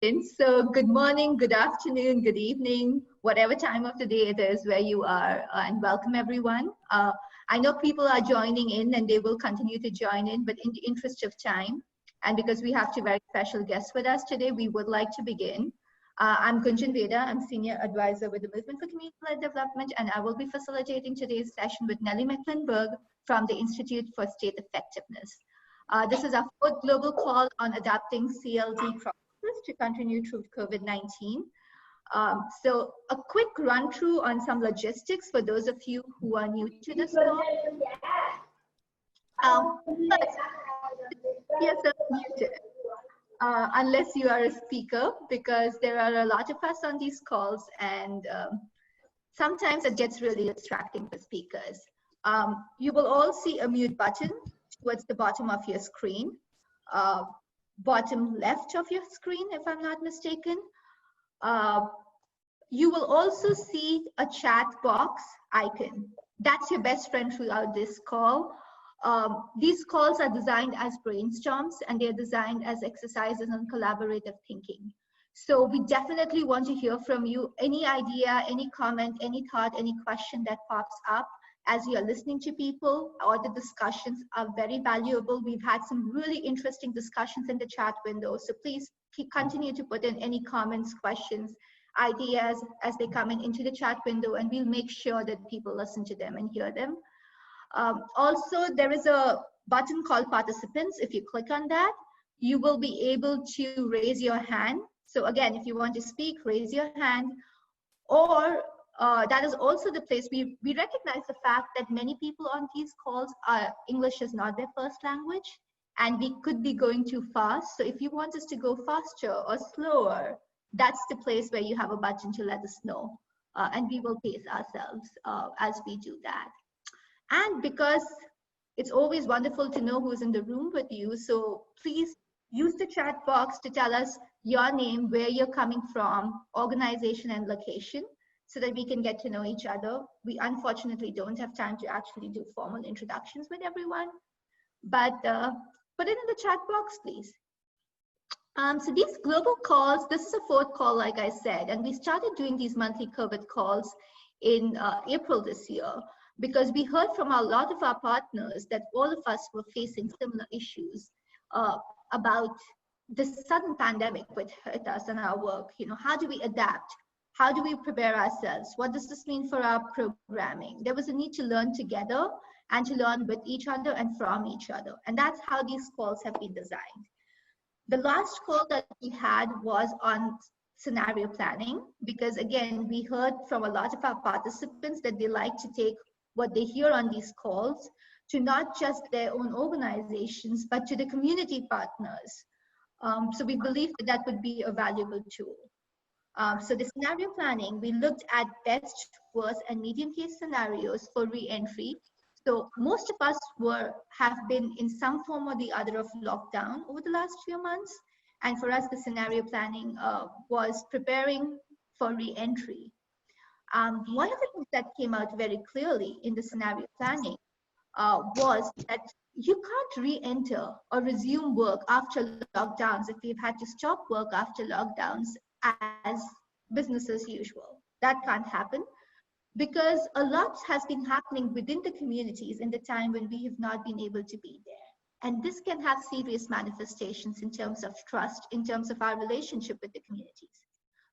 So good morning, good afternoon, good evening, whatever time of the day it is where you are, and welcome everyone. I know people are joining in and they will continue to join in, but in the interest of time, and because we have two very special guests with us today, we would like to begin. I'm Gunjan Veda, I'm Senior Advisor with the Movement for Community-Led Development, and I will be facilitating today's session with Nellie Mecklenburg from the Institute for State Effectiveness. This is our fourth global call on adapting CLD to continue through COVID-19. So a quick run through on some logistics for those of you who are new to this call. Yes, muted. Unless you are a speaker, because there are a lot of us on these calls and sometimes it gets really distracting for speakers. You will all see a mute button towards the bottom of your screen. Bottom left of your screen, if I'm not mistaken. You will also see a chat box icon. That's your best friend throughout this call. These calls are designed as brainstorms and they're designed as exercises on collaborative thinking. So we definitely want to hear from you. Any idea, any comment, any thought, any question that pops up as you're listening to people, or the discussions are very valuable. We've had some really interesting discussions in the chat window. So please continue to put in any comments, questions, ideas as they come into the chat window, and we'll make sure that people listen to them and hear them. Also, there is a button called participants. If you click on that, you will be able to raise your hand. So again, if you want to speak, raise your hand. Or that is also the place we recognize the fact that many people on these calls English is not their first language, and we could be going too fast. So if you want us to go faster or slower, that's the place where you have a button to let us know, and we will pace ourselves as we do that. And because it's always wonderful to know who's in the room with you, so please use the chat box to tell us your name, where you're coming from, organization and location, so that we can get to know each other. We unfortunately don't have time to actually do formal introductions with everyone, but put it in the chat box, please. So these global calls, this is a fourth call, like I said, and we started doing these monthly COVID calls in April this year, because we heard from a lot of our partners that all of us were facing similar issues about this sudden pandemic which hit us and our work. You know, how do we adapt? How do we prepare ourselves? What does this mean for our programming? There was a need to learn together and to learn with each other and from each other. And that's how these calls have been designed. The last call that we had was on scenario planning, because again, we heard from a lot of our participants that they like to take what they hear on these calls to not just their own organizations, but to the community partners. So we believe that that would be a valuable tool. So the scenario planning, we looked at best, worst, and medium case scenarios for re-entry. So most of us have been in some form or the other of lockdown over the last few months. And for us, the scenario planning was preparing for re-entry. One of the things that came out very clearly in the scenario planning was that you can't re-enter or resume work after lockdowns if we've had to stop work after lockdowns as business as usual. That can't happen, because a lot has been happening within the communities in the time when we have not been able to be there. And this can have serious manifestations in terms of trust, in terms of our relationship with the communities.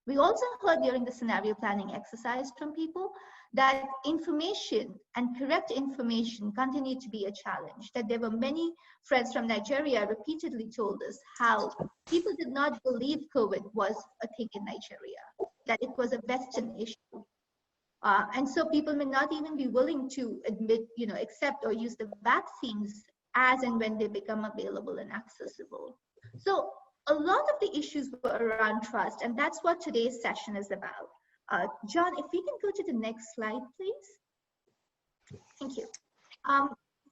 We also heard during the scenario planning exercise from people that information and correct information continued to be a challenge, that there were many friends from Nigeria repeatedly told us how people did not believe COVID was a thing in Nigeria, that it was a Western issue. And so people may not even be willing to admit, accept or use the vaccines as and when they become available and accessible. So a lot of the issues were around trust, and that's what today's session is about. John, if we can go to the next slide, please. Thank you.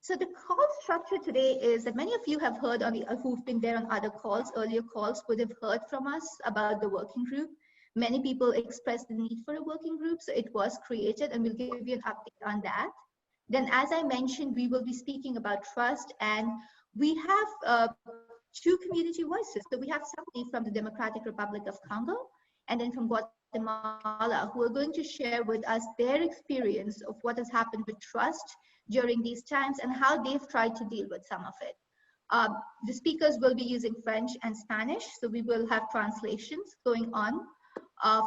So the call structure today is that many of you have heard who've been there on other calls, earlier calls, would have heard from us about the working group. Many people expressed the need for a working group, so it was created, and we'll give you an update on that. Then, as I mentioned, we will be speaking about trust, and we have two community voices. So we have somebody from the Democratic Republic of Congo and then from Guatemala who are going to share with us their experience of what has happened with trust during these times and how they've tried to deal with some of it. The speakers will be using French and Spanish, so we will have translations going on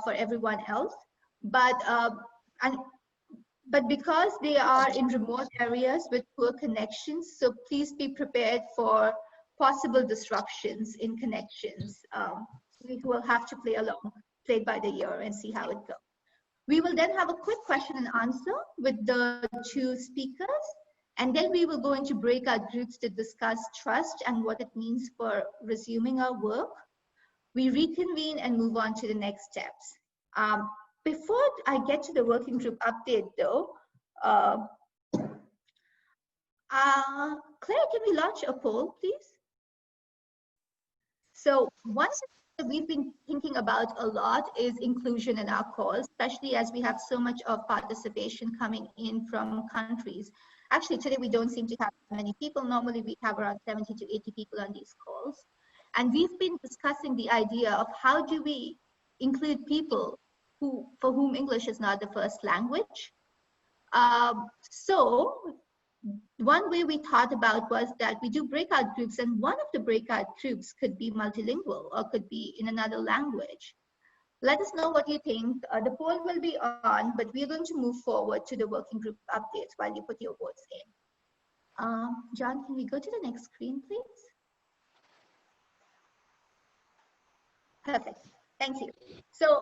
for everyone else. But because they are in remote areas with poor connections, so please be prepared for possible disruptions in connections. We will have to play along, play by the ear and see how it goes. We will then have a quick question and answer with the two speakers, and then we will go into breakout groups to discuss trust and what it means for resuming our work. We reconvene and move on to the next steps. Before I get to the working group update though, Claire, can we launch a poll, please? So one thing that we've been thinking about a lot is inclusion in our calls, especially as we have so much of participation coming in from countries. Actually, today we don't seem to have many people. Normally we have around 70 to 80 people on these calls. And we've been discussing the idea of how do we include people for whom English is not the first language. So one way we thought about was that we do breakout groups, and one of the breakout groups could be multilingual or could be in another language. Let us know what you think. The poll will be on, but we're going to move forward to the working group updates while you put your votes in. John, can we go to the next screen, please? Perfect, thank you. So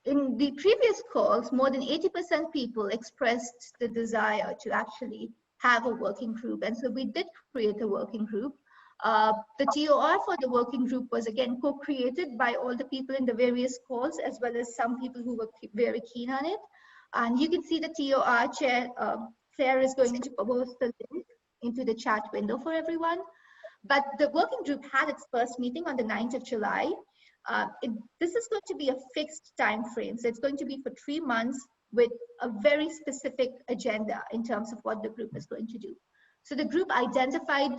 in the previous calls, more than 80% people expressed the desire to actually have a working group. And so we did create a working group. The TOR for the working group was again co-created by all the people in the various calls, as well as some people who were very keen on it. And you can see the TOR chair, Claire is going to post the link into the chat window for everyone. But the working group had its first meeting on the 9th of July. This is going to be a fixed time frame. So it's going to be for 3 months with a very specific agenda in terms of what the group is going to do. So the group identified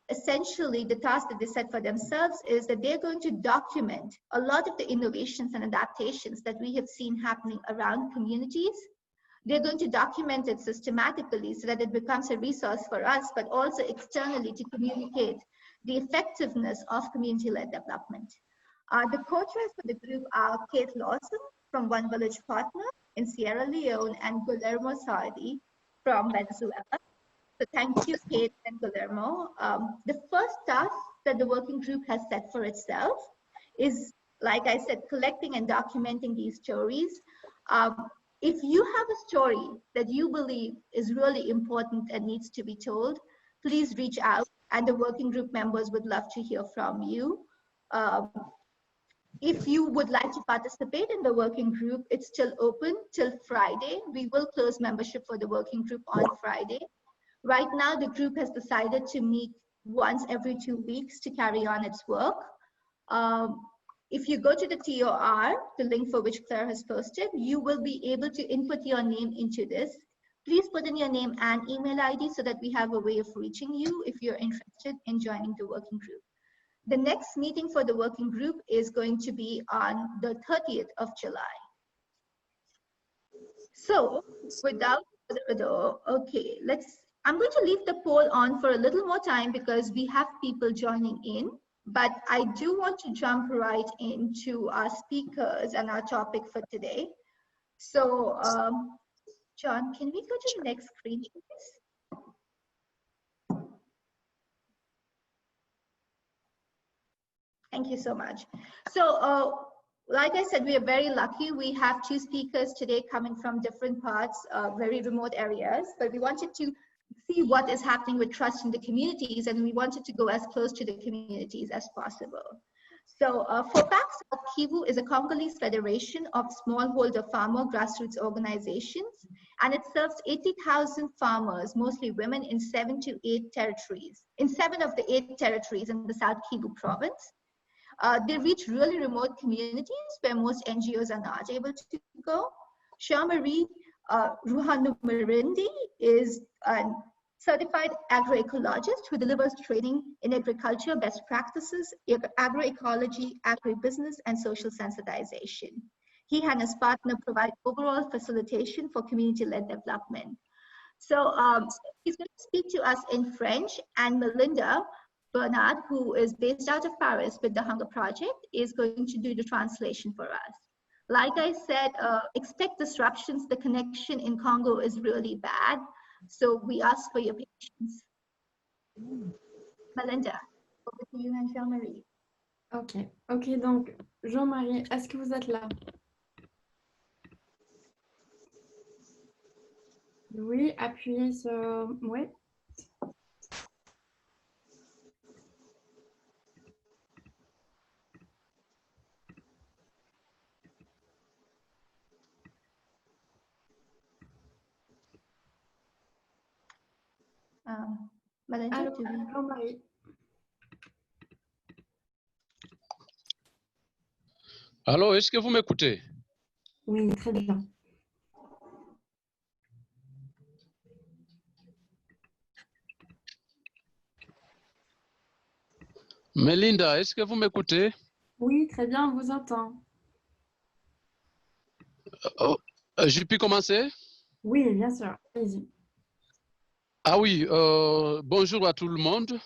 essentially the task that they set for themselves is that they're going to document a lot of the innovations and adaptations that we have seen happening around communities. They're going to document it systematically so that it becomes a resource for us, but also externally to communicate the effectiveness of community-led development. The co-chairs for the group are Kate Lawson from One Village Partner in Sierra Leone and Guillermo Sardi from Venezuela. So thank you, Kate and Guillermo. The first task that the working group has set for itself is, like I said, collecting and documenting these stories. If you have a story that you believe is really important and needs to be told, please reach out, and the working group members would love to hear from you. If you would like to participate in the working group, it's still open till Friday. We will close membership for the working group on Friday. Right now, the group has decided to meet once every 2 weeks to carry on its work. If you go to the TOR, the link for which Claire has posted, you will be able to input your name into this. Please put in your name and email ID so that we have a way of reaching you if you're interested in joining the working group. The next meeting for the working group is going to be on the 30th of July. So without further ado, okay, I'm going to leave the poll on for a little more time because we have people joining in, but I do want to jump right into our speakers and our topic for today. So John, can we go to the next screen, please? Thank you so much. So like I said, we are very lucky. We have 2 speakers today coming from different parts, very remote areas, but we wanted to see what is happening with trust in the communities, and we wanted to go as close to the communities as possible. So FOPAC South Kivu is a Congolese federation of smallholder farmer grassroots organizations, and it serves 80,000 farmers, mostly women, in 7 to 8 territories, in 7 of the 8 territories in the South Kivu province. They reach really remote communities where most NGOs are not able to go. Jean-Marie Ruhanumarindi is a certified agroecologist who delivers training in agriculture, best practices, agroecology, agribusiness, and social sensitization. He and his partner provide overall facilitation for community-led development. So he's going to speak to us in French, and Melinda Bernard, who is based out of Paris with the Hunger Project, is going to do the translation for us. Like I said, expect disruptions. The connection in Congo is really bad, so we ask for your patience. Melinda, over to you and Jean-Marie. Ok, donc Jean-Marie, est-ce que vous êtes là? Oui, appuyez sur... Oui. Melinda, Allô, Jean-Marie. Allô, est-ce que vous m'écoutez? Oui, très bien. Melinda, est-ce que vous m'écoutez? Oui, très bien, on vous entend. Je peux commencer? Oui, bien sûr, allez-y. Ah oui, bonjour à tout le monde.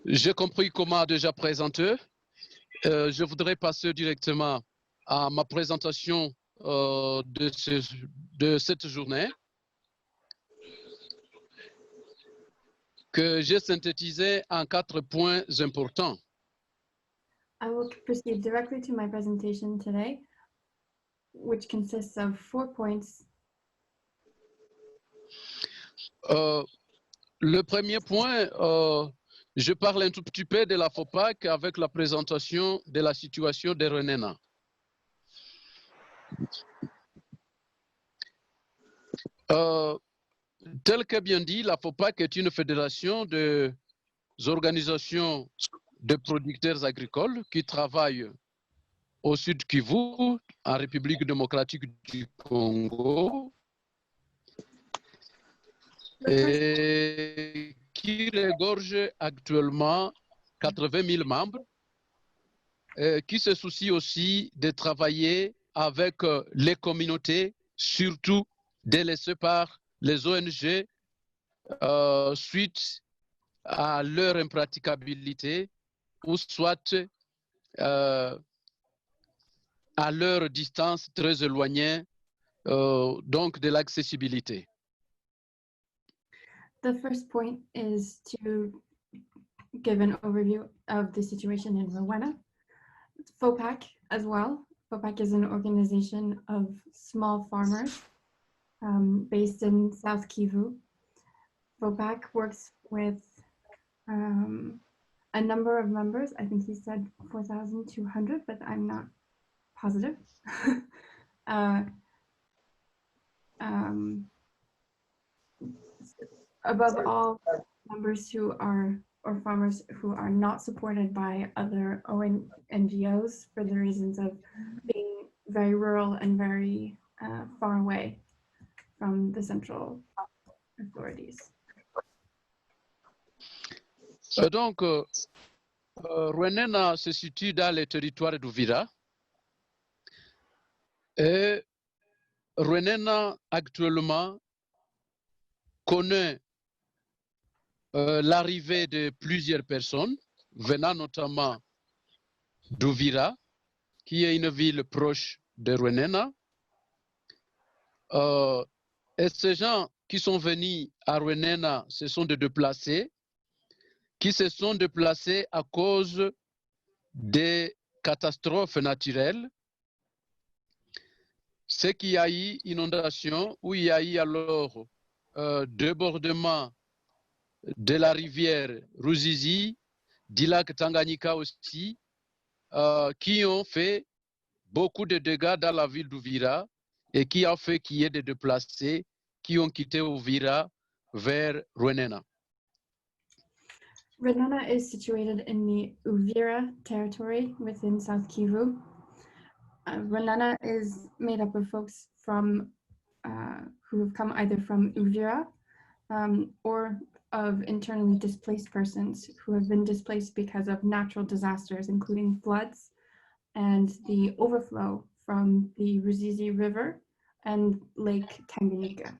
J'ai compris comment déjà présenter. Je voudrais passer directement à ma présentation de cette journée que j'ai synthétisée en 4 points importants. I will proceed directly to my presentation today, which consists of 4 points. Le premier point, je parle un tout petit peu de la FOPAC avec la présentation de la situation de Renena. Tel que bien dit, la FOPAC est une fédération des organisations de producteurs agricoles qui travaillent au Sud Kivu, en République démocratique du Congo, et qui regorge actuellement 80 000 membres, qui se soucient aussi de travailler avec les communautés, surtout délaissées par les ONG suite à leur impraticabilité ou soit à leur distance très éloignée donc de l'accessibilité. The first point is to give an overview of the situation in Rwanda. FOPAC as well. FOPAC is an organization of small farmers based in South Kivu. FOPAC works with a number of members. I think he said 4,200, but I'm not positive. Above all, members who are, or farmers who are not supported by other NGOs for the reasons of being very rural and very far away from the central authorities. Donc, Renena se situe dans le territoire d'Uvira. Et Renena, actuellement, connaît l'arrivée de plusieurs personnes, venant notamment d'Uvira, qui est une ville proche de Renena. Et ces gens qui sont venus à Renena, ce sont des déplacés, qui se sont déplacés à cause des catastrophes naturelles. C'est qu'il y a eu inondation, où il y a eu alors débordement de la rivière Ruzizi, du lac Tanganyika aussi, qui ont fait beaucoup de dégâts dans la ville d'Uvira et qui a fait qu'il y ait des déplacés qui ont quitté Uvira vers Renena. Renena is situated in the Uvira territory within South Kivu. Renana is made up of folks from who have come either from Uvira or of internally displaced persons who have been displaced because of natural disasters, including floods and the overflow from the Ruzizi River and Lake Tanganyika.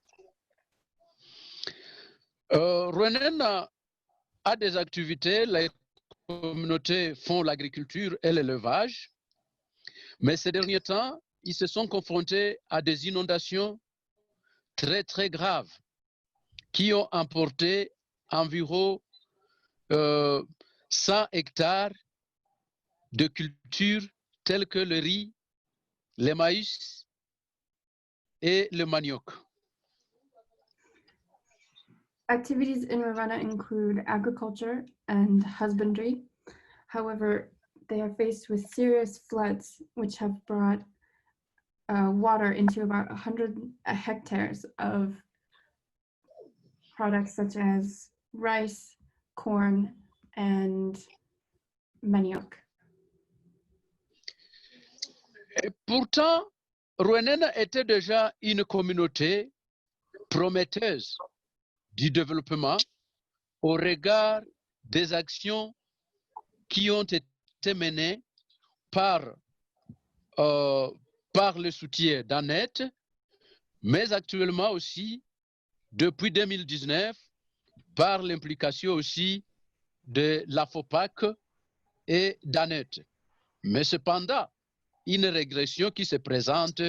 Renana a des activités, les communautés font l'agriculture et l'élevage, mais ces derniers temps, ils se sont confrontés à des inondations très, très graves qui ont emporté environ 100 hectares de cultures telles que le riz, le maïs et le manioc. Activities in Ravenna include agriculture and husbandry. However, they are faced with serious floods, which have brought water into about 100 hectares of products such as rice, corn, and manioc. Et pourtant, Renana était déjà une communauté prometteuse du développement au regard des actions qui ont été menées par le soutien d'ANET, mais actuellement aussi, depuis 2019, par l'implication aussi de la FOPAC et d'ANET. Mais cependant, une régression qui se présente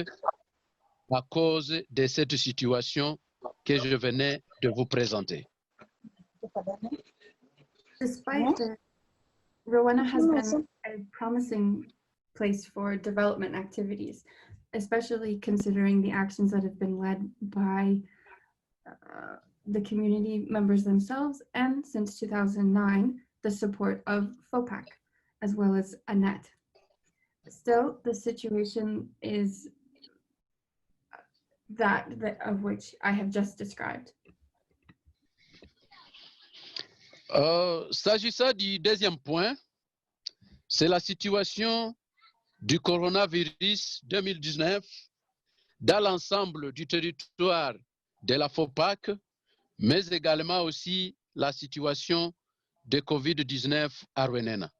à cause de cette situation que je venais de vous présenter. Despite this, Ravenna has been a promising place for development activities, especially considering the actions that have been led by the community members themselves, and since 2009, the support of FOPAC, as well as ANET. Still, the situation is that of which I have just described. S'agissant du deuxième point, c'est la situation du coronavirus 2019 dans l'ensemble du territoire de la FOPAC, mais également aussi la situation de Covid-19 à Renana.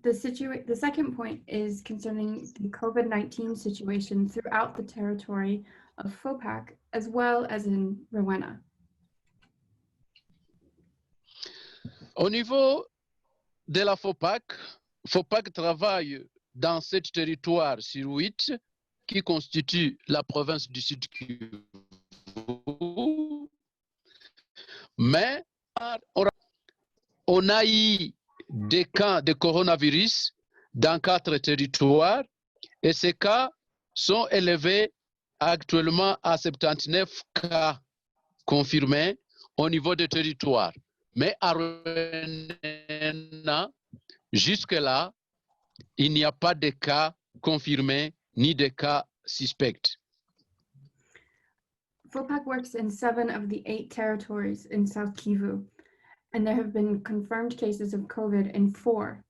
The second point is concerning the COVID-19 situation throughout the territory of FOPAC, as well as in Ravenna. Au niveau de la FOPAC, FOPAC travaille dans ce territoire sur 8 qui constitue la province du Sud Kivu. Mais on a eu des cas de coronavirus dans 4 territoires et ces cas sont élevés actuellement à 79 cas confirmés au niveau des territoires. Mais à Renana, jusque-là, il n'y a pas de cas confirmés ni de cas suspects. FOPAC works in 7 of the 8 territories in South Kivu, and there have been confirmed cases of COVID in 4.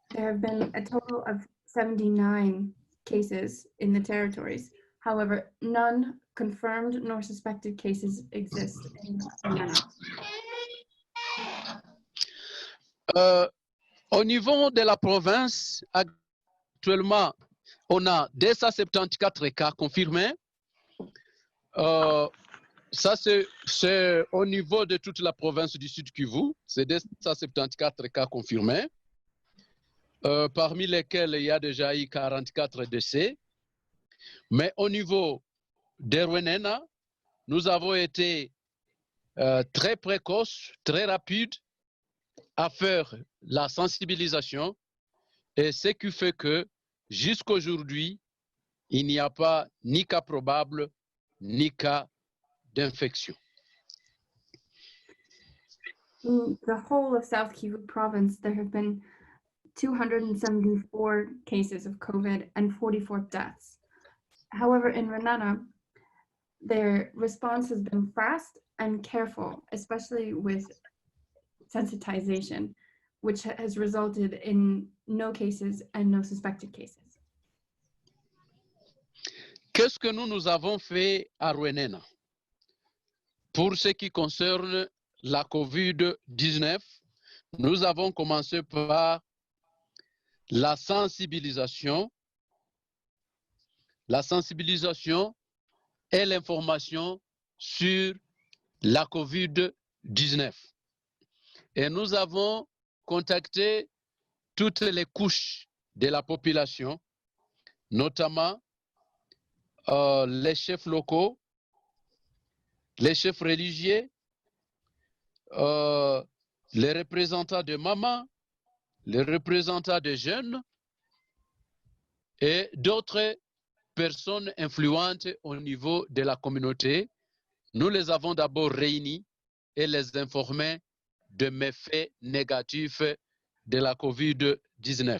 There have been a total of 79 cases in the territories. However, none confirmed nor suspected cases exist in Ravenna. Au niveau de la province, actuellement, on a 274 cas confirmés. Ça, c'est au niveau de toute la province du Sud Kivu. C'est 274 cas confirmés, parmi lesquels il y a déjà eu 44 décès. Mais au niveau de Renana, nous avons été très précoces, très rapides à faire la sensibilisation, et ce qui fait que jusqu'à aujourd'hui, il n'y a pas ni cas probable, ni cas d'infection. In the whole of South Kivu province, there have been 274 cases of COVID and 44 deaths. However, in Renana, their response has been fast and careful, especially with sensitization. which has resulted in no cases and no suspected cases. Qu'est-ce que nous avons fait à Ruenena? Pour ce qui concerne la COVID-19, nous avons commencé par la sensibilisation et l'information sur la COVID-19. Et nous avons contacté toutes les couches de la population, notamment les chefs locaux, les chefs religieux, les représentants de mamans, les représentants de jeunes et d'autres personnes influentes au niveau de la communauté. Nous les avons d'abord réunis et les informés de méfaits négatifs de la COVID-19.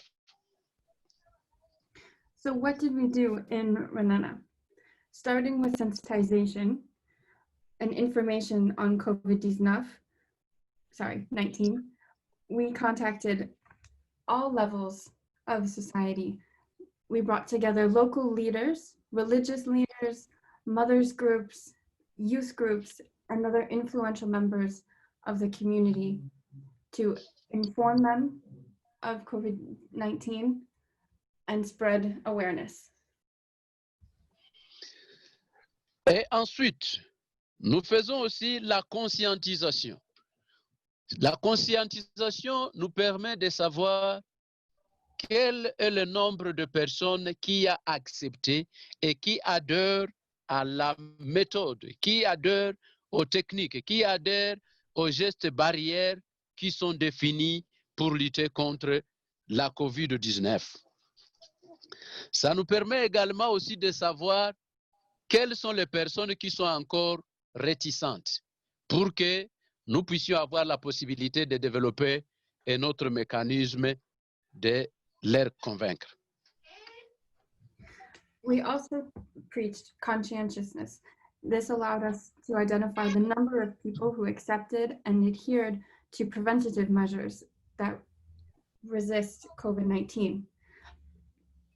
So what did we do in Renana? Starting with sensitization and information on COVID-19, we contacted all levels of society. We brought together local leaders, religious leaders, mothers groups, youth groups, and other influential members of the community to inform them of COVID-19 and spread awareness. Et ensuite, nous faisons aussi la conscientisation. La conscientisation nous permet de savoir quel est le nombre de personnes qui a accepté et qui adhèrent à la méthode, qui adhèrent aux techniques, qui adhèrent aux gestes barrières qui sont définis pour lutter contre la COVID-19. Ça nous permet également aussi de savoir quelles sont les personnes qui sont encore réticentes pour que nous puissions avoir la possibilité de développer un autre mécanisme de les convaincre. We also preached conscientiousness. This allowed us to identify the number of people who accepted and adhered to preventative measures that resist COVID-19.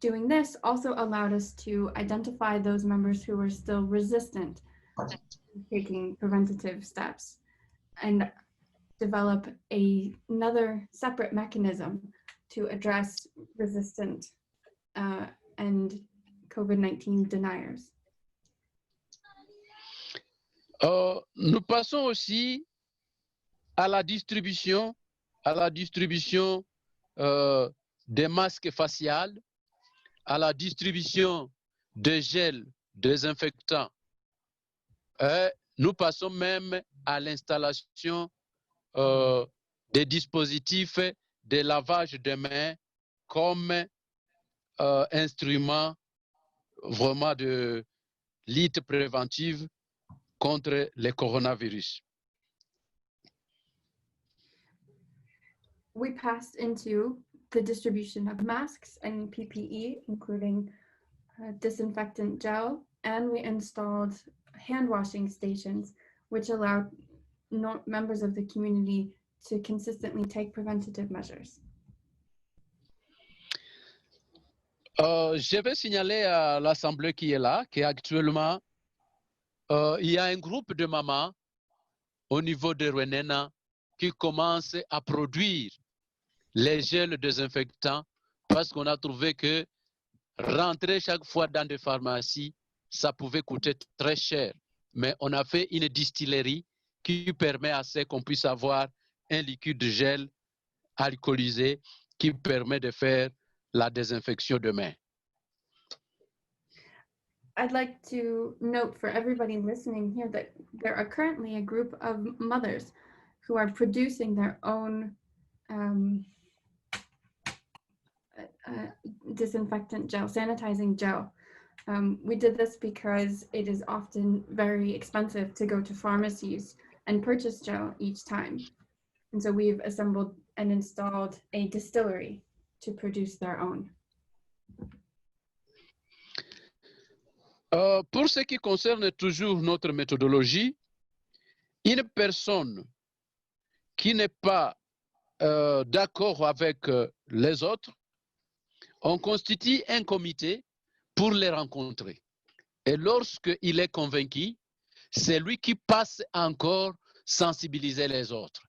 Doing this also allowed us to identify those members who were still resistant to taking preventative steps and develop another separate mechanism to address resistant and COVID-19 deniers. Nous passons aussi à la distribution des masques faciales, à la distribution de gel désinfectants. Nous passons même à l'installation des dispositifs de lavage de mains comme instrument vraiment de lutte préventive contre le coronavirus. We passed into the distribution of masks and PPE, including disinfectant gel, and we installed hand washing stations, which allowed members of the community to consistently take preventative measures. Je vais signaler à l'Assemblée qui est là qu'actuellement, il y a un groupe de mamans au niveau de Ruenena qui commence à produire les gels désinfectants parce qu'on a trouvé que rentrer chaque fois dans des pharmacies, ça pouvait coûter très cher. Mais on a fait une distillerie qui permet à ce qu'on puisse avoir un liquide de gel alcoolisé qui permet de faire la désinfection de mains. I'd like to note for everybody listening here that there are currently a group of mothers who are producing their own disinfectant gel, sanitizing gel. We did this because it is often very expensive to go to pharmacies and purchase gel each time. And so we've assembled and installed a distillery to produce their own. Pour ce qui concerne toujours notre méthodologie, une personne qui n'est pas d'accord avec les autres, on constitue un comité pour les rencontrer. Et lorsqu'il est convaincu, c'est lui qui passe encore sensibiliser les autres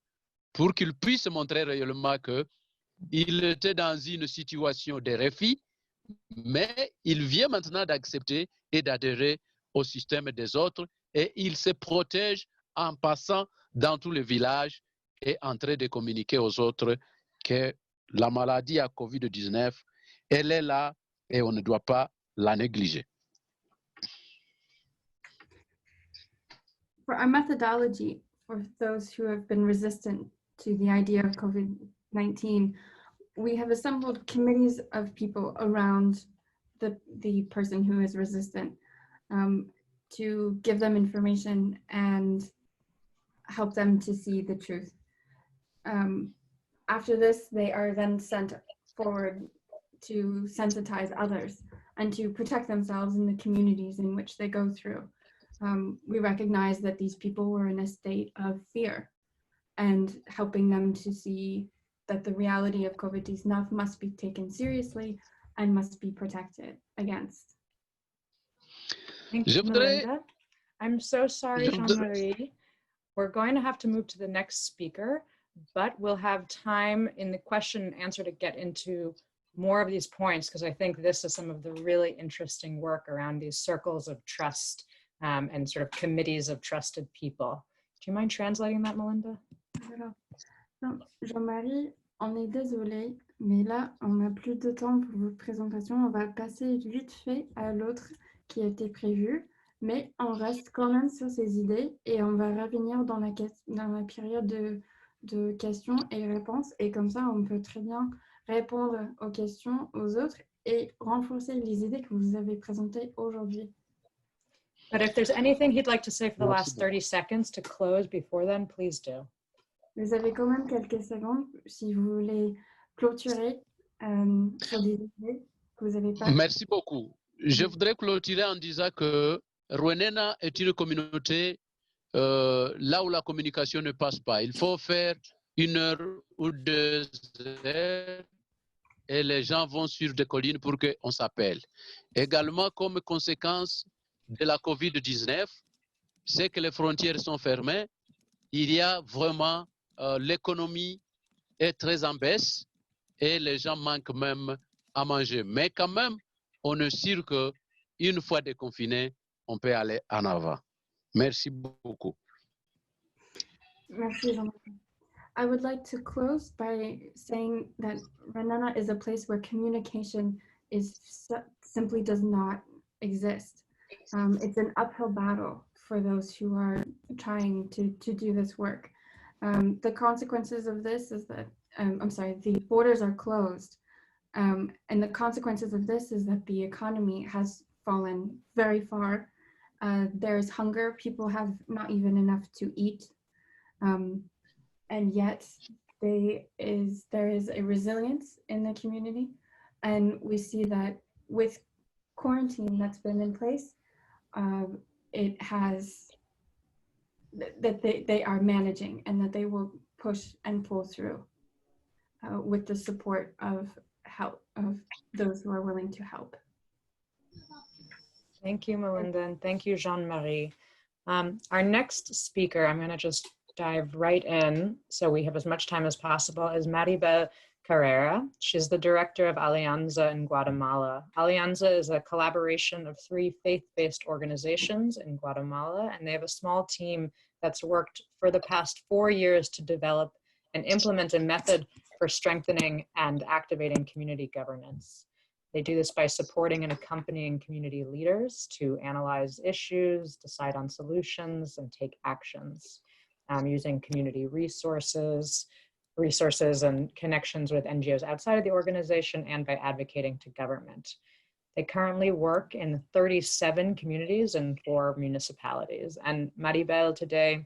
pour qu'ils puissent montrer réellement qu'il était dans une situation de refus, mais il vient maintenant d'accepter et d'adhérer au système des autres et il se protège en passant dans tous les villages et en train de communiquer aux autres que la maladie à Covid-19, elle est là et on ne doit pas la négliger. For our methodology, for those who have been resistant to the idea of COVID-19, we have assembled committees of people around the person who is resistant to give them information and help them to see the truth. After this, they are then sent forward to sensitize others and to protect themselves in the communities in which they go through. We recognize that these people were in a state of fear, and helping them to see that the reality of COVID-19 must be taken seriously and must be protected against. Thank you, Melinda. I'm so sorry, Jean-Marie. We're going to have to move to the next speaker, but we'll have time in the question and answer to get into more of these points, because I think this is some of the really interesting work around these circles of trust and sort of committees of trusted people. Do you mind translating that, Melinda? Jean-Marie, on est désolé, mais là, on n'a plus de temps pour vos présentations. On va passer vite fait à l'autre qui était prévu, mais on reste quand même sur ces idées et on va revenir dans la période de questions et réponses. Et comme ça, on peut très bien répondre aux questions aux autres et renforcer les idées que vous avez présentées aujourd'hui. But if there's anything he'd like to say for the last 30 seconds to close before then, please do. Vous avez quand même quelques secondes si vous voulez clôturer sur des idées que vous avez pas. Merci beaucoup. Je voudrais clôturer en disant que Rouenena est une communauté là où la communication ne passe pas. Il faut faire 1 heure ou 2 heures et les gens vont sur des collines pour qu'on s'appelle. Également, comme conséquence de la Covid-19, c'est que les frontières sont fermées. Il y a vraiment, l'économie est très en baisse et les gens manquent même à manger. Mais quand même, on est sûr qu'une fois déconfiné, on peut aller en avant. Merci beaucoup. Merci, Jean-Marie. I would like to close by saying that Renana is a place where communication simply does not exist. It's an uphill battle for those who are trying to do this work. The consequences of this is that, the borders are closed. And the consequences of this is that the economy has fallen very far. There's hunger, people have not even enough to eat. And yet there is a resilience in the community. And we see that with quarantine that's been in place, it has, that they are managing and that they will push and pull through with the support of those who are willing to help. Thank you, Melinda, and thank you, Jean-Marie. Our next speaker, I'm going to just dive right in so we have as much time as possible, is Maribel Carrera. She's the director of Alianza in Guatemala. Alianza is a collaboration of 3 faith-based organizations in Guatemala, and they have a small team that's worked for the past 4 years to develop and implement a method for strengthening and activating community governance. They do this by supporting and accompanying community leaders to analyze issues, decide on solutions, and take actions using community resources and connections with NGOs outside of the organization, and by advocating to government. They currently work in 37 communities and 4 municipalities. And Maribel today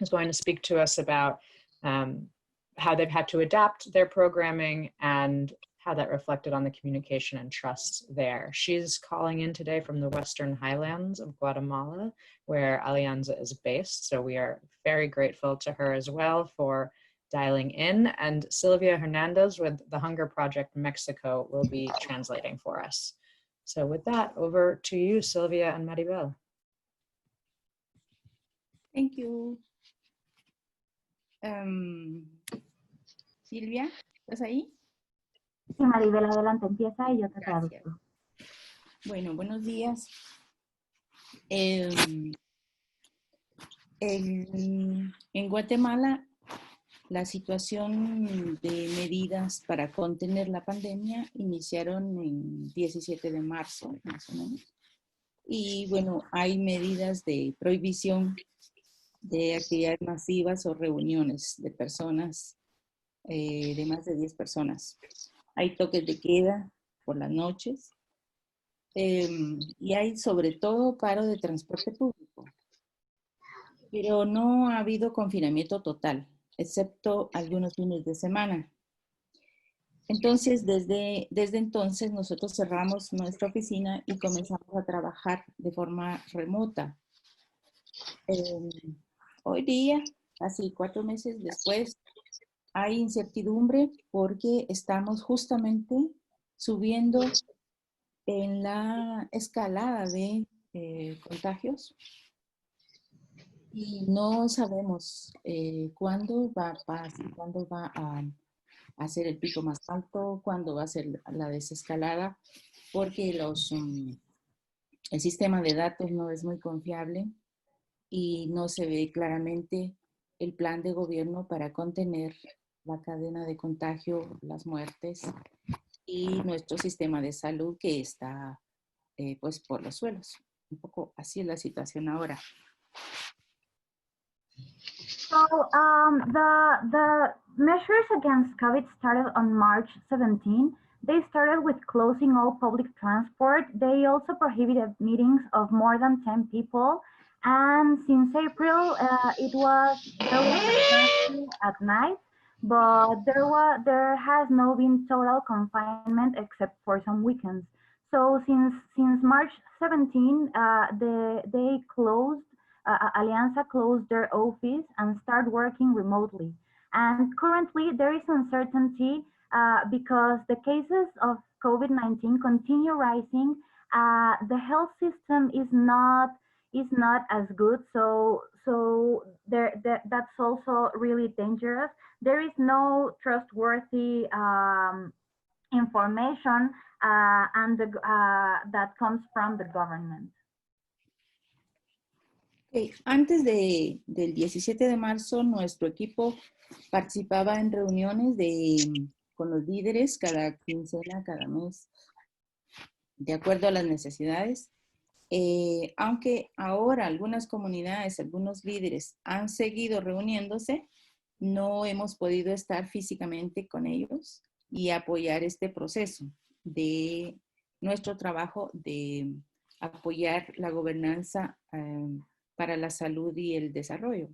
is going to speak to us about how they've had to adapt their programming and how that reflected on the communication and trust there. She's calling in today from the Western Highlands of Guatemala, where Alianza is based. So we are very grateful to her as well for dialing in, and Sylvia Hernandez with the Hunger Project Mexico will be translating for us. So with that, over to you, Sylvia and Maribel. Thank you. Silvia, ¿estás ahí? Sí, Maribel, adelante, empieza y yo te Gracias. traduzco. Bueno, buenos días. En Guatemala, la situación de medidas para contener la pandemia iniciaron en 17 de marzo, más o menos. Y bueno, hay medidas de prohibición de actividades masivas o reuniones de personas, de más de 10 personas. Hay toques de queda por las noches y hay sobre todo paro de transporte público. Pero no ha habido confinamiento total, excepto algunos fines de semana. Entonces, desde entonces nosotros cerramos nuestra oficina y comenzamos a trabajar de forma remota. Hoy día, casi 4 meses después, hay incertidumbre porque estamos justamente subiendo en la escalada de contagios y no sabemos cuándo va a ser el pico más alto, cuándo va a ser la desescalada, porque el sistema de datos no es muy confiable y no se ve claramente el plan de gobierno para contener la cadena de contagio, las muertes y nuestro sistema de salud que está pues por los suelos. Un poco así es la situación ahora. So the measures against COVID started on March 17. They started with closing all public transport. They also prohibited meetings of more than 10 people. And since April, there was emergency at night, but there has no been total confinement except for some weekends. So since March 17, they closed. Alianza closed their office and started working remotely. And currently there is uncertainty because the cases of COVID-19 continue rising. The health system is not as good, so that's also really dangerous. There is no trustworthy information that comes from the government. Antes del 17 de marzo, nuestro equipo participaba en reuniones con los líderes cada quincena, cada mes, de acuerdo a las necesidades. Aunque ahora algunas comunidades, algunos líderes han seguido reuniéndose, no hemos podido estar físicamente con ellos y apoyar este proceso de nuestro trabajo de apoyar la gobernanza para la salud y el desarrollo.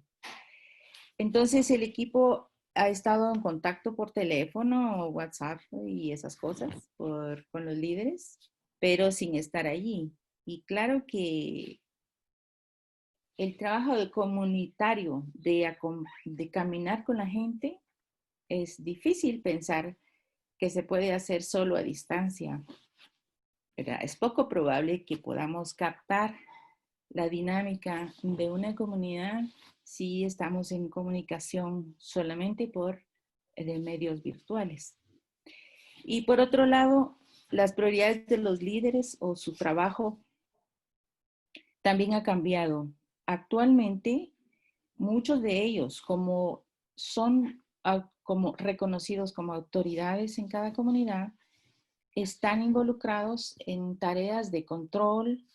Entonces el equipo ha estado en contacto por teléfono, WhatsApp y esas cosas con los líderes, pero sin estar allí. Y claro que el trabajo comunitario de caminar con la gente es difícil pensar que se puede hacer solo a distancia. ¿Verdad? Es poco probable que podamos captar la dinámica de una comunidad si estamos en comunicación solamente por medios virtuales. Y por otro lado, las prioridades de los líderes o su trabajo también ha cambiado. Actualmente, muchos de ellos, como son reconocidos como autoridades en cada comunidad, están involucrados en tareas de control,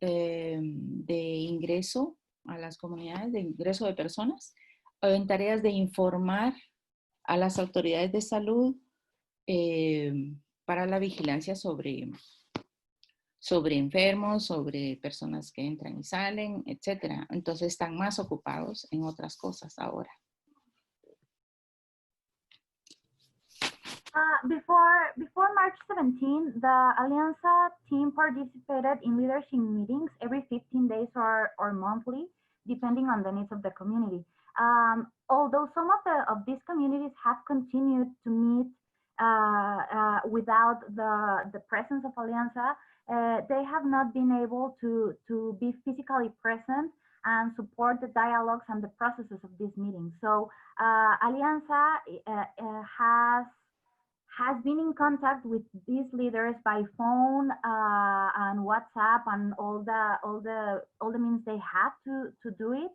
de ingreso a las comunidades, de ingreso de personas, o en tareas de informar a las autoridades de salud para la vigilancia sobre enfermos, sobre personas que entran y salen, etc. Entonces están más ocupados en otras cosas ahora. Before March 17, the Alianza team participated in leadership meetings every 15 days or monthly, depending on the needs of the community. Although some of these communities have continued to meet without the presence of Alianza, they have not been able to be physically present and support the dialogues and the processes of these meetings. So Alianza has been in contact with these leaders by phone and WhatsApp and all the means they have to do it.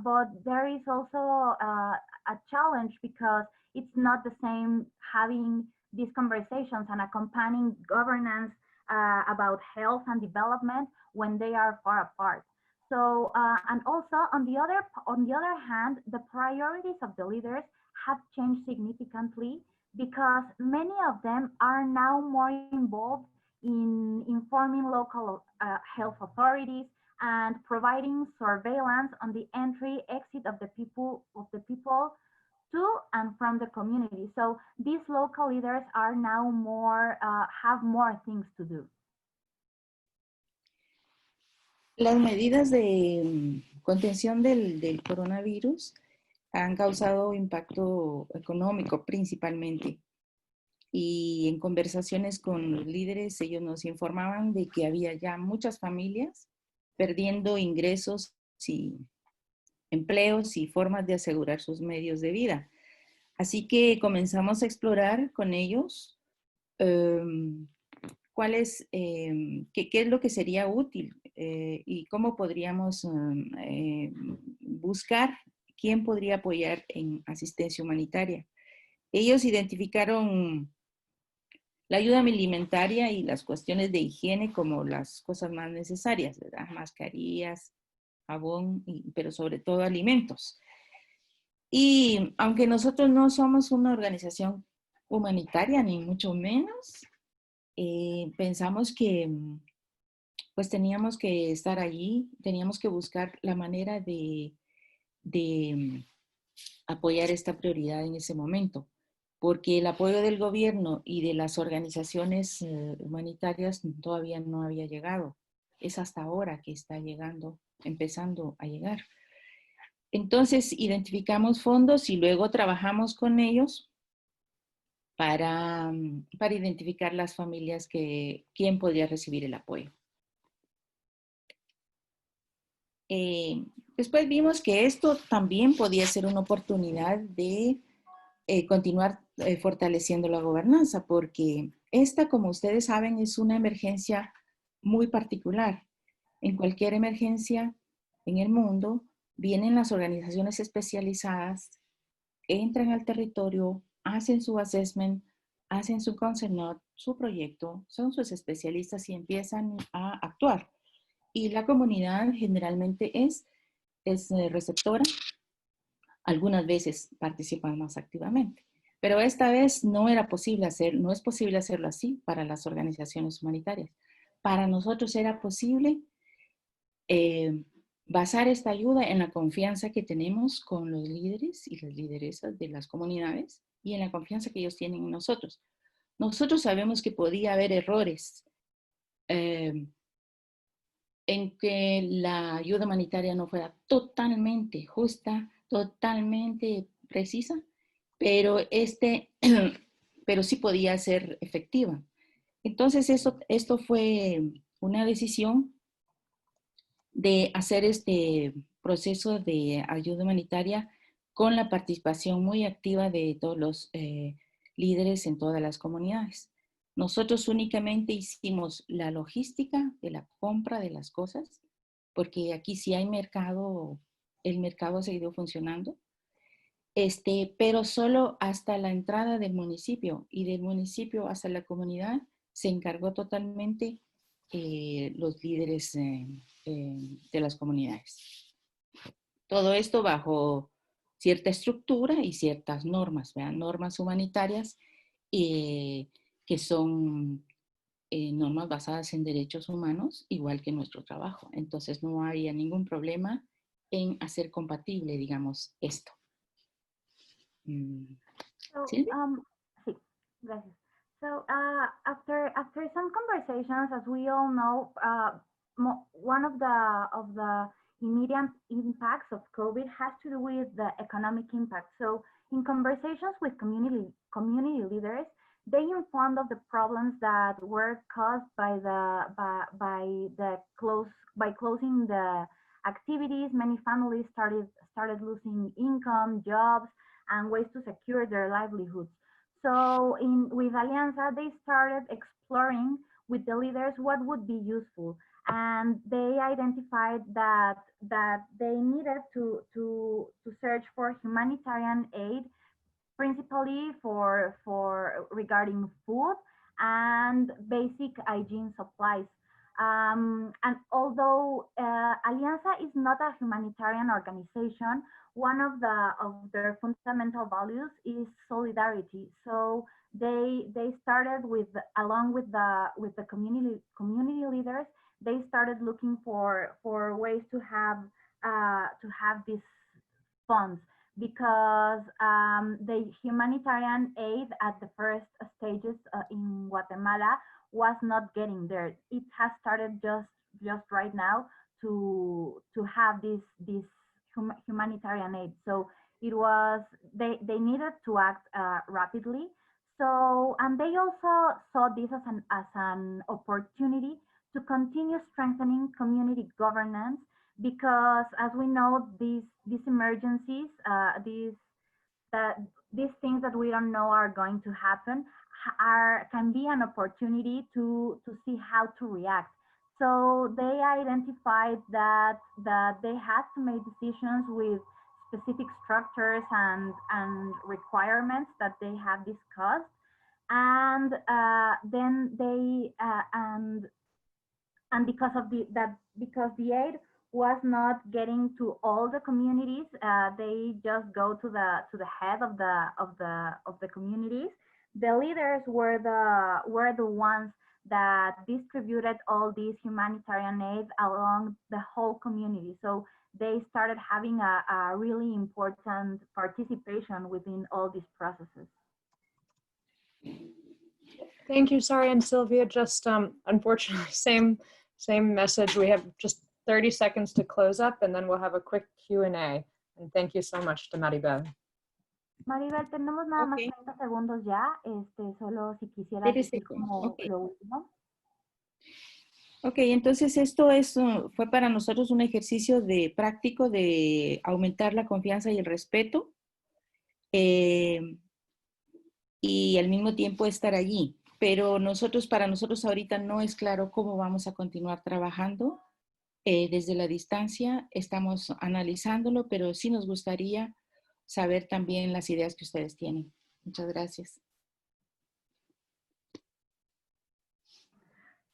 But there is also a challenge because it's not the same having these conversations and accompanying governance about health and development when they are far apart. So and also on the other hand, the priorities of the leaders have changed significantly because many of them are now more involved in informing local health authorities and providing surveillance on the entry exit of the people to and from the community. So these local leaders are now more have more things to do. Las medidas de contención del coronavirus han causado impacto económico principalmente. Y en conversaciones con los líderes, ellos nos informaban de que había ya muchas familias perdiendo ingresos y empleos y formas de asegurar sus medios de vida. Así que comenzamos a explorar con ellos qué es lo que sería útil y cómo podríamos buscar quién podría apoyar en asistencia humanitaria. Ellos identificaron la ayuda alimentaria y las cuestiones de higiene como las cosas más necesarias, ¿verdad? Mascarillas, jabón, pero sobre todo alimentos. Y aunque nosotros no somos una organización humanitaria, ni mucho menos, pensamos que pues teníamos que estar allí, teníamos que buscar la manera de apoyar esta prioridad en ese momento, porque el apoyo del gobierno y de las organizaciones humanitarias todavía no había llegado. Es hasta ahora que está llegando, empezando a llegar. Entonces identificamos fondos y luego trabajamos con ellos para identificar las familias quién podría recibir el apoyo. Después vimos que esto también podía ser una oportunidad de continuar fortaleciendo la gobernanza, porque esta, como ustedes saben, es una emergencia muy particular. En cualquier emergencia en el mundo, vienen las organizaciones especializadas, entran al territorio, hacen su assessment, hacen su concept note, su proyecto, son sus especialistas y empiezan a actuar. Y la comunidad generalmente es receptora, algunas veces participan más activamente. Pero esta vez no es posible hacerlo así para las organizaciones humanitarias. Para nosotros era posible basar esta ayuda en la confianza que tenemos con los líderes y las lideresas de las comunidades y en la confianza que ellos tienen en nosotros. Nosotros sabemos que podía haber errores en que la ayuda humanitaria no fuera totalmente justa, totalmente precisa, pero sí podía ser efectiva. Entonces esto fue una decisión de hacer este proceso de ayuda humanitaria con la participación muy activa de todos los líderes en todas las comunidades. Nosotros únicamente hicimos la logística de la compra de las cosas, porque aquí sí hay mercado, el mercado ha seguido funcionando, pero solo hasta la entrada del municipio, y del municipio hasta la comunidad se encargó totalmente los líderes de las comunidades. Todo esto bajo cierta estructura y ciertas normas, ¿verdad? Normas humanitarias que son normas basadas en derechos humanos, igual que nuestro trabajo. Entonces no había ningún problema en hacer compatible, digamos, esto. So, ¿Sí? sí, gracias. So after some conversations, as we all know, one of the immediate impacts of COVID has to do with the economic impact. So in conversations with community leaders, they informed of the problems that were caused by closing the activities. Many families started losing income, jobs, and ways to secure their livelihoods. So with Alianza, they started exploring with the leaders what would be useful, and they identified that they needed to search for humanitarian aid, principally for regarding food and basic hygiene supplies. And although Alianza is not a humanitarian organization, one of their fundamental values is solidarity. So they started with, along with the community leaders, they started looking for ways to have these funds, because the humanitarian aid at the first stages in Guatemala was not getting there. It has started just right now to have this humanitarian aid. So it was, they needed to act rapidly. So, and they also saw this as an opportunity to continue strengthening community governance, because as we know, these emergencies, these things that we don't know are going to happen, can be an opportunity to see how to react. So they identified that they had to make decisions with specific structures and requirements that they have discussed, and then they and because of because the aid was not getting to all the communities, they just go to the head of the communities. The leaders were the ones that distributed all these humanitarian aid along the whole community. So they started having a really important participation within all these processes. Thank you, Sari and Sylvia. Just unfortunately, same message. We have just 30 seconds to close up, and then we'll have a quick Q&A. And thank you so much to Maribel. Maribel, tenemos nada más 30 segundos ya. Solo si quisieras decir como lo último. Ok, entonces esto fue para nosotros un ejercicio práctico de aumentar la confianza y el respeto, y al mismo tiempo estar allí. Pero para nosotros ahorita no es claro cómo vamos a continuar trabajando. Desde la distancia estamos analizándolo, pero sí nos gustaría saber también las ideas que ustedes tienen. Muchas gracias.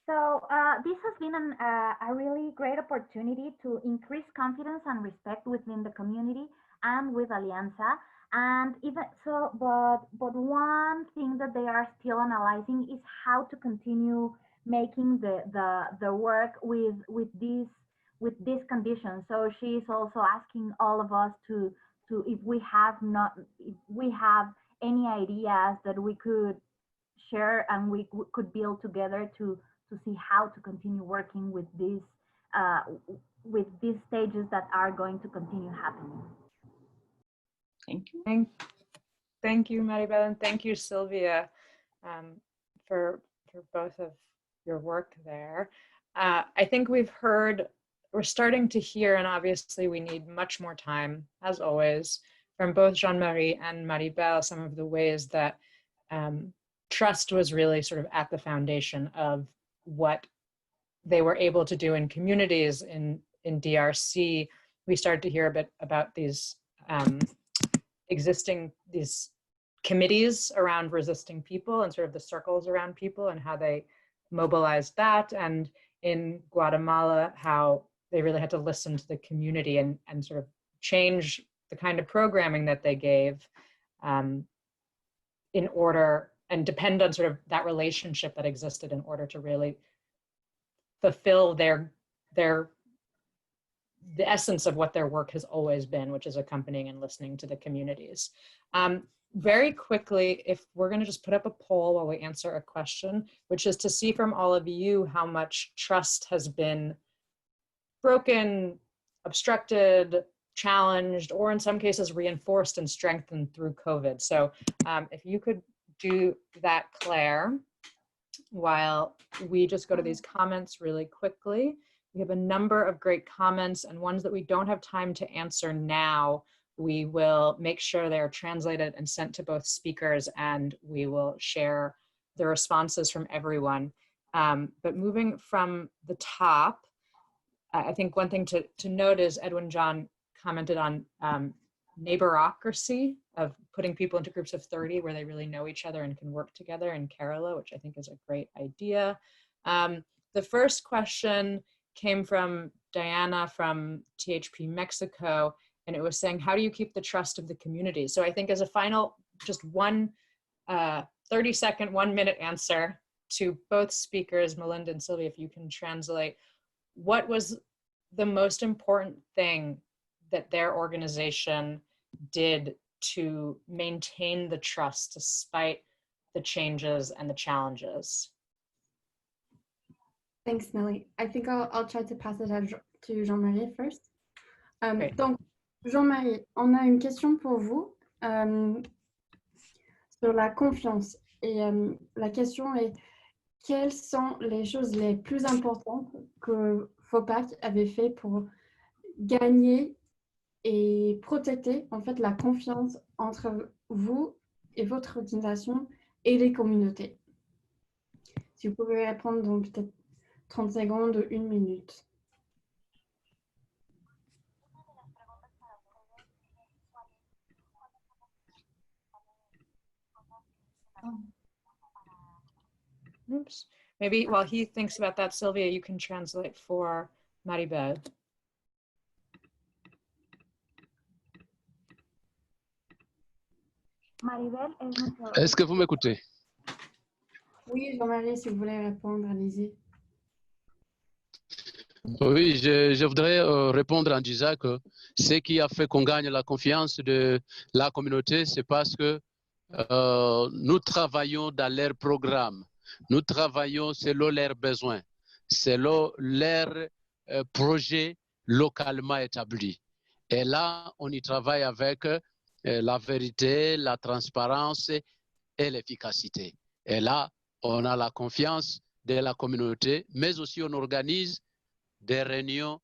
So this has been a really great opportunity to increase confidence and respect within the community and with Alianza. And even so, but one thing that they are still analyzing is how to continue making the work with these conditions. So she is also asking all of us to if we have any ideas that we could share and we could build together to see how to continue working with these stages that are going to continue happening. Thank you. Thank you, Maribel, and thank you, Sylvia, for both of your work there. I think we're starting to hear, and obviously we need much more time, as always, from both Jean-Marie and Maribel, some of the ways that trust was really sort of at the foundation of what they were able to do in communities in DRC. We started to hear a bit about these these committees around resisting people and sort of the circles around people and how they mobilized that. And in Guatemala, how they really had to listen to the community and sort of change the kind of programming that they gave in order, and depend on sort of that relationship that existed in order to really fulfill the essence of what their work has always been, which is accompanying and listening to the communities. Very quickly, if we're going to just put up a poll while we answer a question, which is to see from all of you how much trust has been broken, obstructed, challenged, or in some cases reinforced and strengthened through COVID. So if you could do that, Claire, while we just go to these comments really quickly. We have a number of great comments and ones that we don't have time to answer now. We will make sure they're translated and sent to both speakers, and we will share the responses from everyone. But moving from the top, I think one thing to note is Edwin John commented on neighborocracy, of putting people into groups of 30 where they really know each other and can work together in Kerala, which I think is a great idea. The first question came from Diana from THP Mexico, and it was saying, how do you keep the trust of the community? So I think as a final, just one 30-second, 1-minute answer to both speakers, Melinda and Sylvia, if you can translate, what was the most important thing that their organization did to maintain the trust despite the changes and the challenges? Thanks, Nelly. I think I'll try to pass it to Jean-Marie first. Donc, Jean-Marie, on a une question pour vous sur la confiance. Et la question est, quelles sont les choses les plus importantes que FOPAC avait fait pour gagner et protéger en fait la confiance entre vous et votre organisation et les communautés? Si vous pouvez répondre dans peut-être 30 secondes ou 1 minute. Oops. Maybe while he thinks about that, Sylvia, you can translate for Maribel. Maribel es nuestro... Est-ce que vous m'écoutez? Oui, Jean-Marie, si vous voulez répondre, allez-y. Oui, je voudrais répondre en disant que ce qui a fait qu'on gagne la confiance de la communauté, c'est parce que nous travaillons dans leur programme. Nous travaillons selon leurs besoins, selon leurs projets localement établis. Et là, on y travaille avec la vérité, la transparence et l'efficacité. Et là, on a la confiance de la communauté, mais aussi on organise des réunions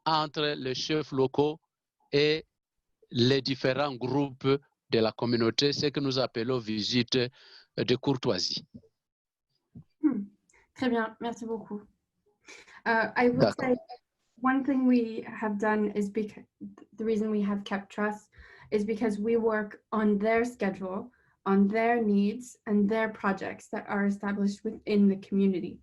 entre les chefs locaux et les différents groupes de la communauté, ce que nous appelons visite de courtoisie. Très bien, merci beaucoup. I would say one thing we have done is because the reason we have kept trust is because we work on their schedule, on their needs and their projects that are established within the community.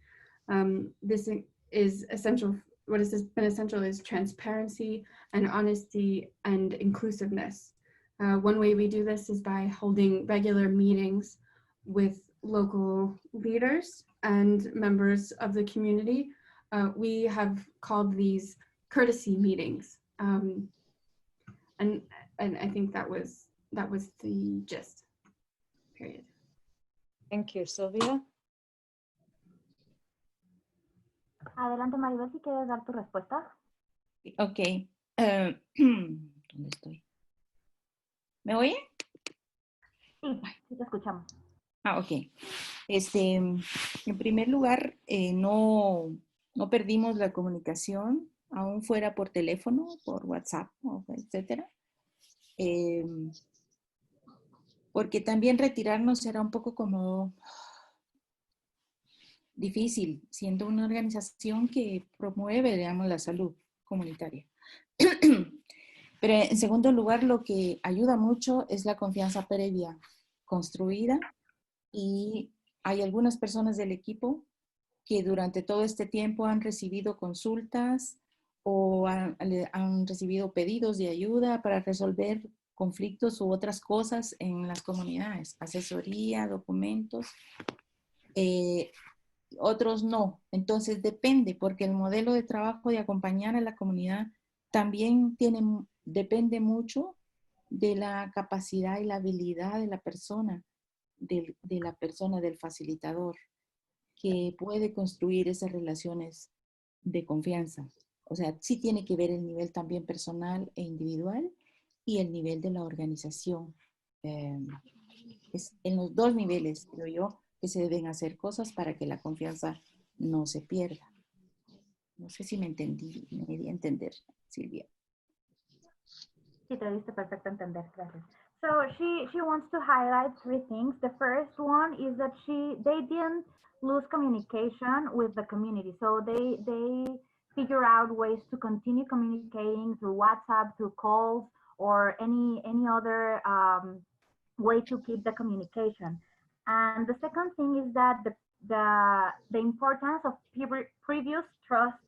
This is essential. What has been essential is transparency and honesty and inclusiveness. One way we do this is by holding regular meetings with local leaders and members of the community. We have called these courtesy meetings. And I think that was the gist, period. Thank you, Sylvia. Adelante, Maribel, si quieres dar tu respuesta. Ok. ¿Dónde estoy? ¿Me oye? Sí, sí te escuchamos. Ok. En primer lugar, no perdimos la comunicación, aún fuera por teléfono, por WhatsApp, etcétera. Porque también retirarnos era un poco como difícil, siendo una organización que promueve, digamos, la salud comunitaria. Pero en segundo lugar, lo que ayuda mucho es la confianza previa construida, y hay algunas personas del equipo que durante todo este tiempo han recibido consultas o han recibido pedidos de ayuda para resolver conflictos u otras cosas en las comunidades, asesoría, documentos. Otros no. Entonces depende, porque el modelo de trabajo de acompañar a la comunidad también depende mucho de la capacidad y la habilidad de la persona, del facilitador, que puede construir esas relaciones de confianza. O sea, sí tiene que ver el nivel también personal e individual y el nivel de la organización. Es en los dos niveles, creo yo, que se deben hacer cosas para que la confianza no se pierda. No sé si me entendí, me di a entender, Silvia. Sí, te diste perfecto a entender, gracias. So she wants to highlight three things. The first one is that they didn't lose communication with the community. So they figure out ways to continue communicating through WhatsApp, through calls, or any other way to keep the communication. And the second thing is that the importance of previous trust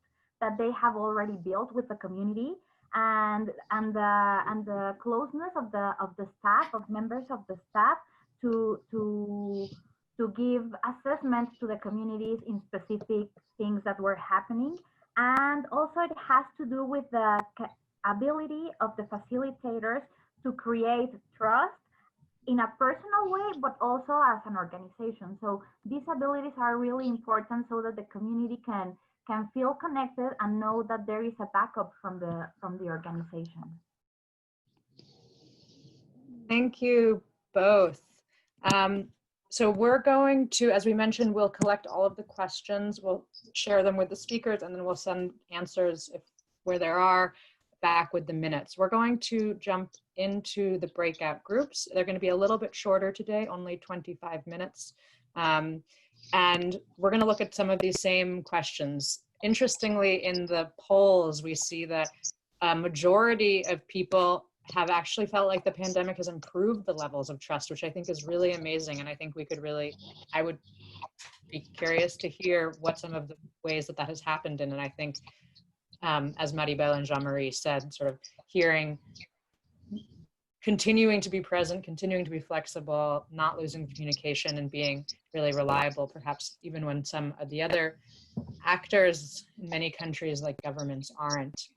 that they have already built with the community, and the closeness of the staff, of members of the staff, to give assessments to the communities in specific things that were happening. And also it has to do with the ability of the facilitators to create trust in a personal way, but also as an organization. So these abilities are really important so that the community can feel connected and know that there is a backup from the organization. Thank you both. So we're going to, as we mentioned, we'll collect all of the questions, we'll share them with the speakers, and then we'll send answers where there are back with the minutes. We're going to jump into the breakout groups. They're going to be a little bit shorter today, only 25 minutes. And we're going to look at some of these same questions. Interestingly, in the polls, we see that a majority of people have actually felt like the pandemic has improved the levels of trust, which I think is really amazing. And I think I would be curious to hear what some of the ways that has happened in. And I think, as Maribel and Jean-Marie said, sort of continuing to be present, continuing to be flexible, not losing communication, and being really reliable, perhaps even when some of the other actors in many countries like governments aren't.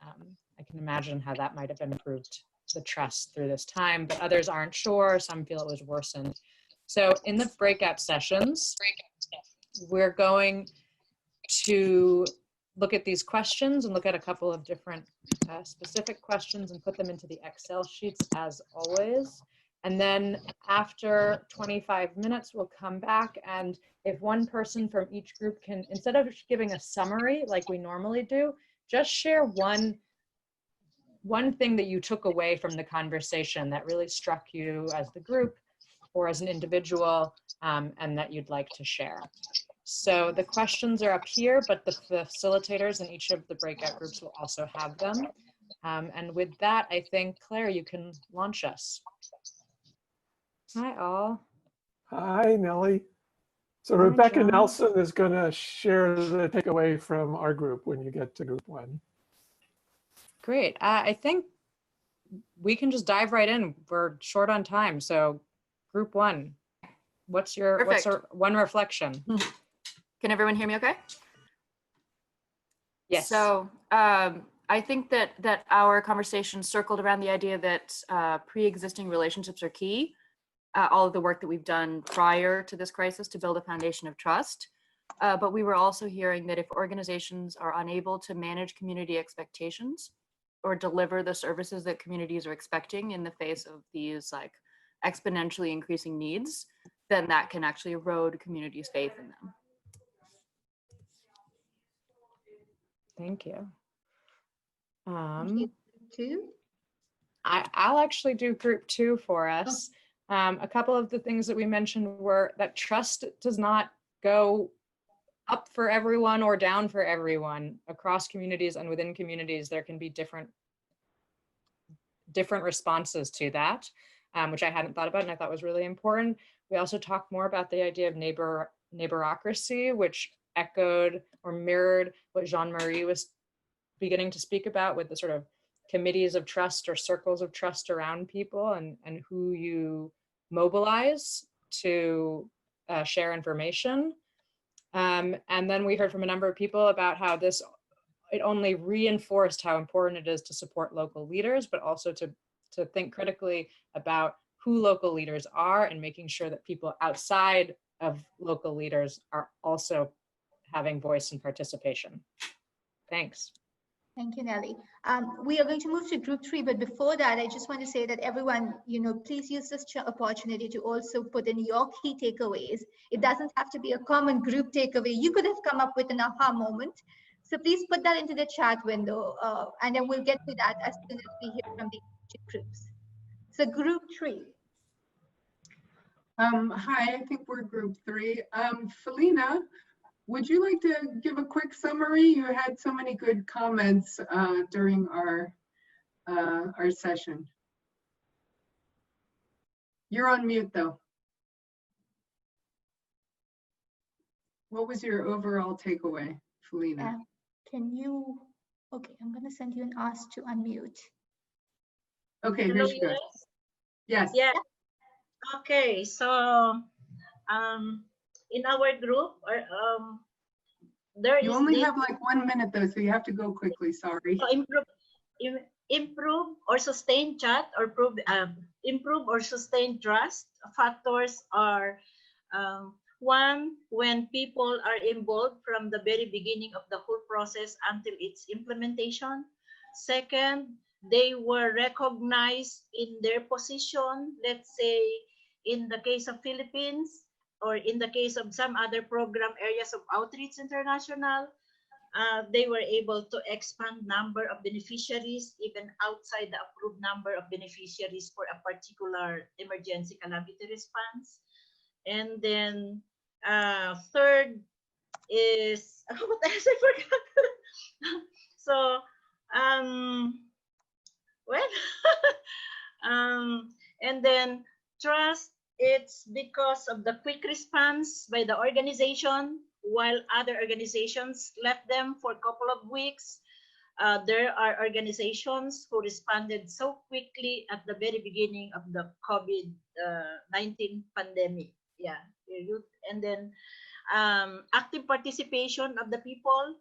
I can imagine how that might have improved the trust through this time, but others aren't sure. Some feel it was worsened. So in the breakout sessions, we're going to look at these questions and look at a couple of different specific questions and put them into the Excel sheets as always. And then after 25 minutes, we'll come back, and if one person from each group can, instead of giving a summary like we normally do, just share one thing that you took away from the conversation that really struck you as the group or as an individual, and that you'd like to share. So the questions are up here, but the facilitators in each of the breakout groups will also have them. And with that, I think, Claire, you can launch us. Hi, all. Hi, Nellie. So Hi, Rebecca John. Nelson is going to share the takeaway from our group when you get to group one. Great. I think we can just dive right in. We're short on time. So group one, what's one reflection? Can everyone hear me okay? Yes. So I think that our conversation circled around the idea that pre-existing relationships are key. All of the work that we've done prior to this crisis to build a foundation of trust. But we were also hearing that if organizations are unable to manage community expectations or deliver the services that communities are expecting in the face of these like exponentially increasing needs, then that can actually erode communities' faith in them. Thank you. Two. I'll actually do group two for us. A couple of the things that we mentioned were that trust does not go up for everyone or down for everyone. Across communities and within communities, there can be different responses to that, which I hadn't thought about and I thought was really important. We also talked more about the idea of neighborocracy, which echoed or mirrored what Jean-Marie was beginning to speak about with the sort of committees of trust or circles of trust around people and who you mobilize to share information. And then we heard from a number of people about how it only reinforced how important it is to support local leaders, but also to think critically about who local leaders are and making sure that people outside of local leaders are also having voice and participation. Thanks. Thank you, Nelly. We are going to move to group 3, but before that, I just want to say that everyone, please use this opportunity to also put in your key takeaways. It doesn't have to be a common group takeaway. You could have come up with an aha moment. So please put that into the chat window, and then we'll get to that as soon as we hear from the groups. So group 3. Hi, I think we're group 3. Felina, would you like to give a quick summary? You had so many good comments during our session. You're on mute though. What was your overall takeaway, Felina? Can you, okay, I'm gonna send you an ask to unmute. Okay, here she goes. Yes. Yeah. Okay, so in our group, there you is only have like 1 minute though, so you have to go quickly. Sorry. Improve or sustain chat or improve or sustain trust. Factors are 1, when people are involved from the very beginning of the whole process until its implementation. 2nd, they were recognized in their position. Let's say in the case of Philippines, or in the case of some other program areas of Outreach International, they were able to expand number of beneficiaries even outside the approved number of beneficiaries for a particular emergency calamity response. And then 3rd is, what else I forgot? So, and then trust, it's because of the quick response by the organization, while other organizations left them for a couple of weeks. There are organizations who responded so quickly at the very beginning of the COVID-19 pandemic. Yeah, and then active participation of the people,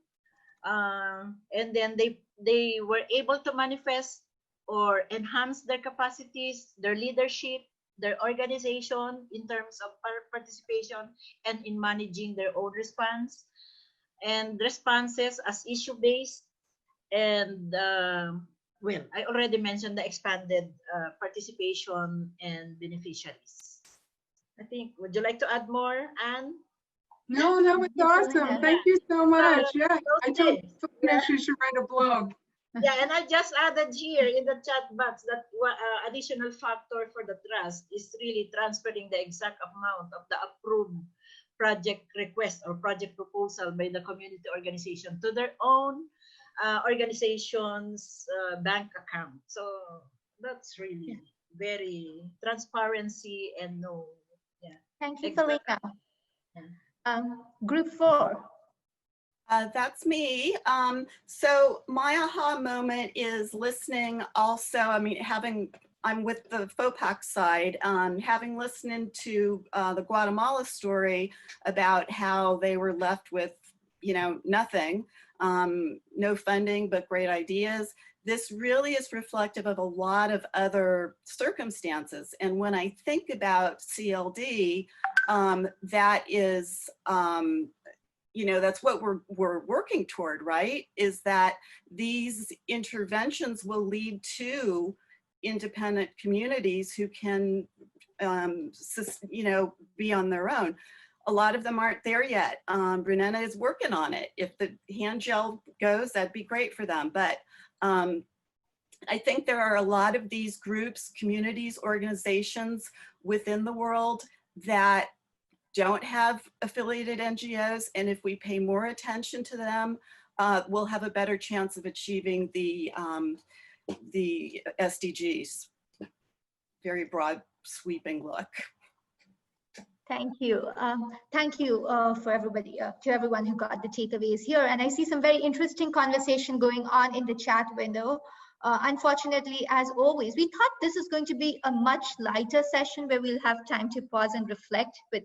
and then they were able to manifest or enhance their capacities, their leadership, their organization in terms of participation and in managing their own response, and responses as issue-based. And well, I already mentioned the expanded participation and beneficiaries. I think, would you like to add more, Anne? No, that was awesome. Thank you so much. Yeah, I told Felina she should write a blog. Yeah, and I just added here in the chat box that additional factor for the trust is really transferring the exact amount of the approved project request or project proposal by the community organization to their own organization's bank account. So that's really very transparency and no. Yeah. Thank you, Felina. Group 4. That's me. So my aha moment is listening also, I mean, I'm with the FOPAC side, having listened to the Guatemala story about how they were left with, nothing, no funding, but great ideas. This really is reflective of a lot of other circumstances. And when I think about CLD, that is, that's what we're working toward, right? Is that these interventions will lead to independent communities who can, be on their own. A lot of them aren't there yet. Brunetta is working on it. If the hand gel goes, that'd be great for them. But I think there are a lot of these groups, communities, organizations within the world that don't have affiliated NGOs, and if we pay more attention to them, we'll have a better chance of achieving the SDGs. Very broad, sweeping look. Thank you. Thank you for everybody, to everyone who got the takeaways here. And I see some very interesting conversation going on in the chat window. Unfortunately, as always, we thought this is going to be a much lighter session where we'll have time to pause and reflect, but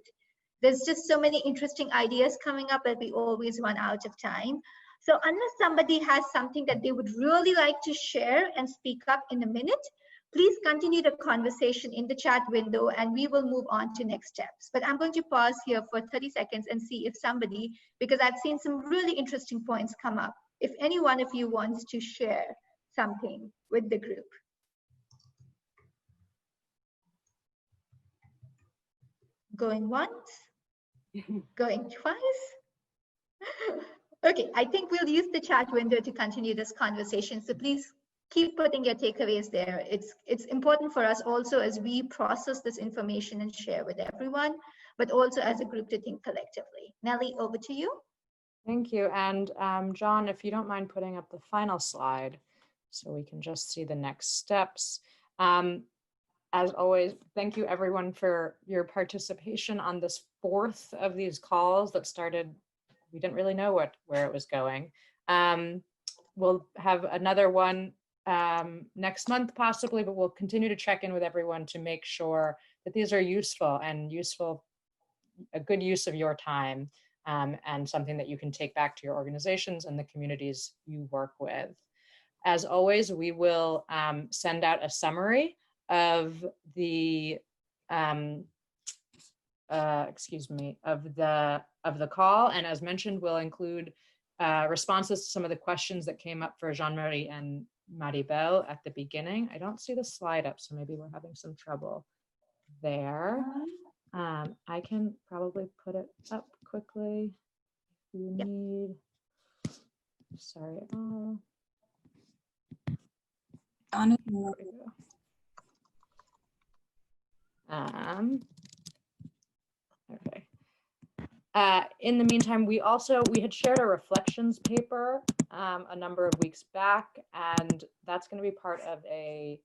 there's just so many interesting ideas coming up that we always run out of time. So unless somebody has something that they would really like to share and speak up in a minute, please continue the conversation in the chat window and we will move on to next steps. But I'm going to pause here for 30 seconds and see if somebody, because I've seen some really interesting points come up, if any one of you wants to share something with the group. Going once, going twice. Okay, I think we'll use the chat window to continue this conversation. So please keep putting your takeaways there. It's important for us also as we process this information and share with everyone, but also as a group to think collectively. Nellie, over to you. Thank you. And John, if you don't mind putting up the final slide so we can just see the next steps. As always, thank you everyone for your participation on this fourth of these calls that started, we didn't really know where it was going. We'll have another one next month possibly, but we'll continue to check in with everyone to make sure that these are useful and a good use of your time, and something that you can take back to your organizations and the communities you work with. As always, we will send out a summary of the of the call, and as mentioned, we'll include responses to some of the questions that came up for Jean-Marie and Maribel at the beginning. I don't see the slide up, so maybe we're having some trouble there. I can probably put it up quickly if you need. Sorry. Okay. In the meantime, we had shared a reflections paper a number of weeks back, and that's going to be part of a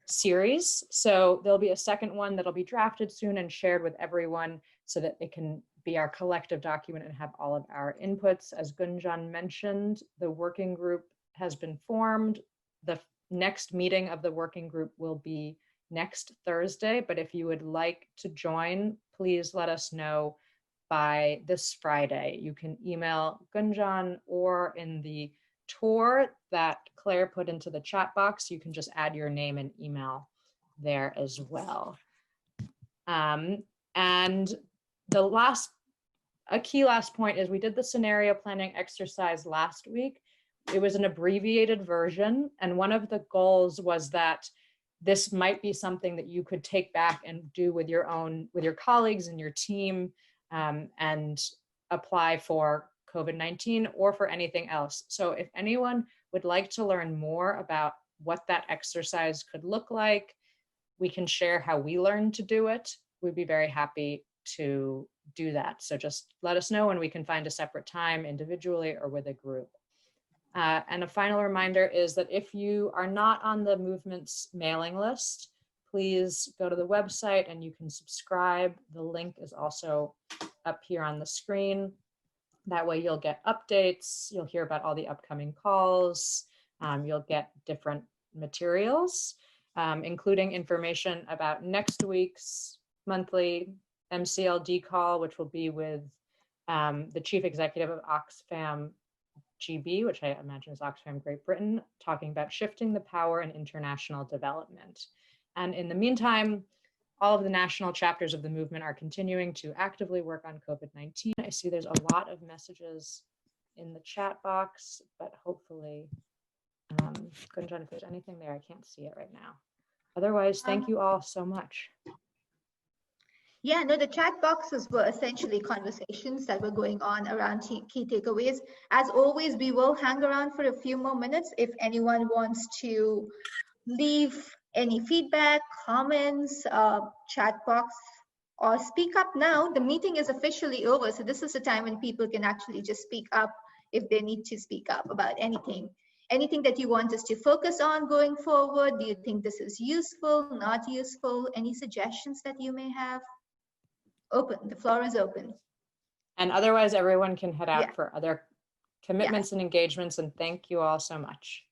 series. So there'll be a second one that'll be drafted soon and shared with everyone so that it can be our collective document and have all of our inputs. As Gunjan mentioned, the working group has been formed. The next meeting of the working group will be next Thursday, but if you would like to join, please let us know by this Friday. You can email Gunjan, or in the tour that Claire put into the chat box, you can just add your name and email there as well. And a key last point is we did the scenario planning exercise last week. It was an abbreviated version, and one of the goals was that this might be something that you could take back and do with your colleagues and your team, and apply for COVID-19 or for anything else. So if anyone would like to learn more about what that exercise could look like, we can share how we learned to do it. We'd be very happy to do that. So just let us know, and we can find a separate time individually or with a group. And a final reminder is that if you are not on the movement's mailing list, please go to the website and you can subscribe. The link is also up here on the screen. That way you'll get updates, you'll hear about all the upcoming calls, you'll get different materials, including information about next week's monthly MCLD call, which will be with the chief executive of Oxfam GB, which I imagine is Oxfam Great Britain, talking about shifting the power in international development. And in the meantime, all of the national chapters of the movement are continuing to actively work on COVID-19. I see there's a lot of messages in the chat box, but hopefully, Gunjan, if there's anything there, I can't see it right now. Otherwise, thank you all so much. Yeah, no, the chat boxes were essentially conversations that were going on around key takeaways. As always, we will hang around for a few more minutes if anyone wants to leave any feedback, comments, chat box, or speak up now. The meeting is officially over, so this is the time when people can actually just speak up if they need to speak up about anything. Anything that you want us to focus on going forward? Do you think this is useful, not useful? Any suggestions that you may have? Open, the floor is open. And otherwise, everyone can head out for other commitments and engagements, and thank you all so much.